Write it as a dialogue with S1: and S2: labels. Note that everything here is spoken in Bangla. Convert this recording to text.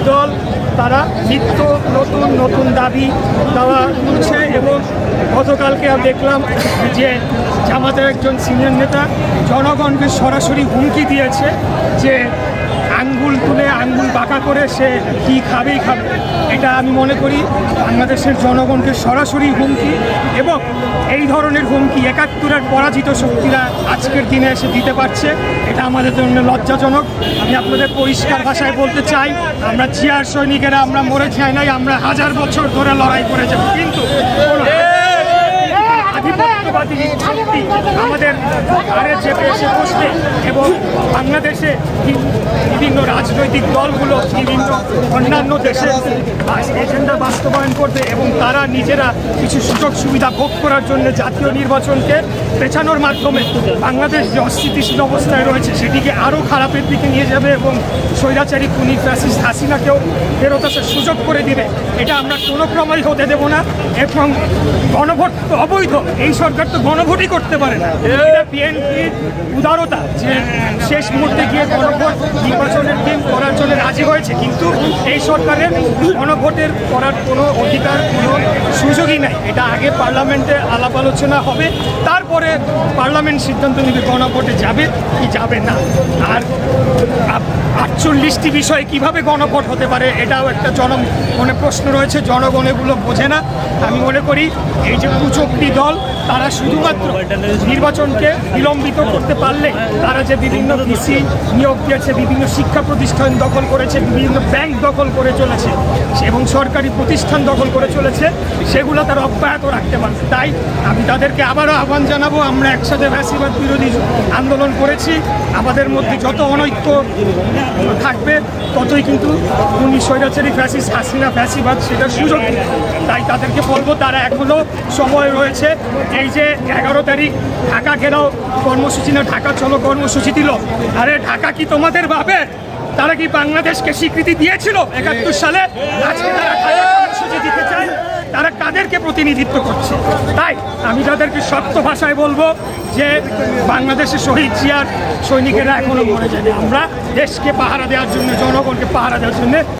S1: দল তারা নিত্য নতুন নতুন দাবি দেওয়া তুলছে এবং গতকালকে আমি দেখলাম যে জামাতের একজন সিনিয়র নেতা জনগণকে সরাসরি হুমকি দিয়েছে যে আঙ্গুল তুলে আঙ্গুল বাঁকা করে সে কী খাবেই খাবে। এটা আমি মনে করি বাংলাদেশের জনগণকে সরাসরি হুমকি, এবং এই ধরনের হুমকি ৭১-এর পরাজিত শক্তিরা আজকের দিনে এসে দিতে পারছে, এটা আমাদের জন্য লজ্জাজনক। আমি আপনাদের পরিষ্কার ভাষায় বলতে চাই, আমরা জিয়ার সৈনিকেরা আমরা মরে যাই নাই, আমরা ১০০০ বছর ধরে লড়াই করে যাব, কিন্তু আধিপত্যবাদী শক্তি আমাদের ঘাড়ে চেপে এসে বসবে এবং বাংলাদেশে বিভিন্ন রাজনৈতিক দলগুলো বিভিন্ন অন্যান্য দেশে এজেন্ডা বাস্তবায়ন করবে এবং তারা নিজেরা কিছু সুযোগ সুবিধা ভোগ করার জন্য জাতীয় নির্বাচনকে পেছানোর মাধ্যমে বাংলাদেশ যে অস্থিতিশীল অবস্থায় রয়েছে সেটিকে আরও খারাপের দিকে নিয়ে যাবে এবং স্বৈরাচারী খুনি ফ্যাসিস্ট হাসিনাকেও ফেরত আসার সুযোগ করে দিবে। এটা আমরা কোনো ক্রমেই হতে দেব না। এবং গণভোট তো অবৈধ, এই সরকার তো গণভোটই করতে পারে না। এটা বিএনপির উদারতা যে শেষ মুহূর্তে গিয়ে গণভোট নির্বাচনের দিন করার জন্য রাজি হয়েছে, কিন্তু এই সরকারের গণভোটের করার কোনো অধিকার কোনো সুযোগই নাই। এটা আগে পার্লামেন্টে আলাপ আলোচনা হবে, তারপরে পার্লামেন্ট সিদ্ধান্ত নেবে গণভোটে যাবে কি যাবে না। আর ৪৮টি বিষয়ে কিভাবে গণভোট হতে পারে এটাও একটা মনে প্রশ্ন রয়েছে, জনগণ এগুলো বোঝে না। আমি মনে করি এই যে কুচক্রী দল তারা শুধুমাত্র নির্বাচনকে বিলম্বিত করতে পারলে তারা যে বিভিন্ন ভিসি নিয়োগ দিয়েছে, বিভিন্ন শিক্ষা প্রতিষ্ঠান দখল করেছে, বিভিন্ন ব্যাংক দখল করে চলেছে এবং সরকারি প্রতিষ্ঠান দখল করে চলেছে, সেগুলো তারা অব্যাহত রাখতে পারবে। তাই আমি তাদেরকে আবারও আহ্বান জানাবো, আমরা একসাথে ফ্যাসিবাদ বিরোধী আন্দোলন করেছি, আমাদের মধ্যে যত অনৈক্য থাকবে ততই কিন্তু খুনি স্বৈরাচারী ফ্যাসিস্ট হাসিনা ফ্যাসিবাদ সেটার সুযোগ নেবে। তাই তাদেরকে বলবো তারা এখনও সময় রয়েছে। এই যে ১১ তারিখ ঢাকা ঘেরাও কর্মসূচি না ঢাকা চলো কর্মসূচি দিল, আরে ঢাকা কি তোমাদের ভাবে? তারা কি বাংলাদেশকে স্বীকৃতি দিয়েছিল ৭১ সালে? আজকে তারা ঢাকা কর্মসূচি দিতে চায়, তারা কাদেরকে প্রতিনিধিত্ব করছে? তাই আমি তাদেরকে শক্ত ভাষায় বলবো যে বাংলাদেশের শহীদ জিয়ার সৈনিকেরা এখনো মরে যাবে। আমরা দেশকে পাহারা দেওয়ার জন্য, জনগণকে পাহারা দেওয়ার জন্য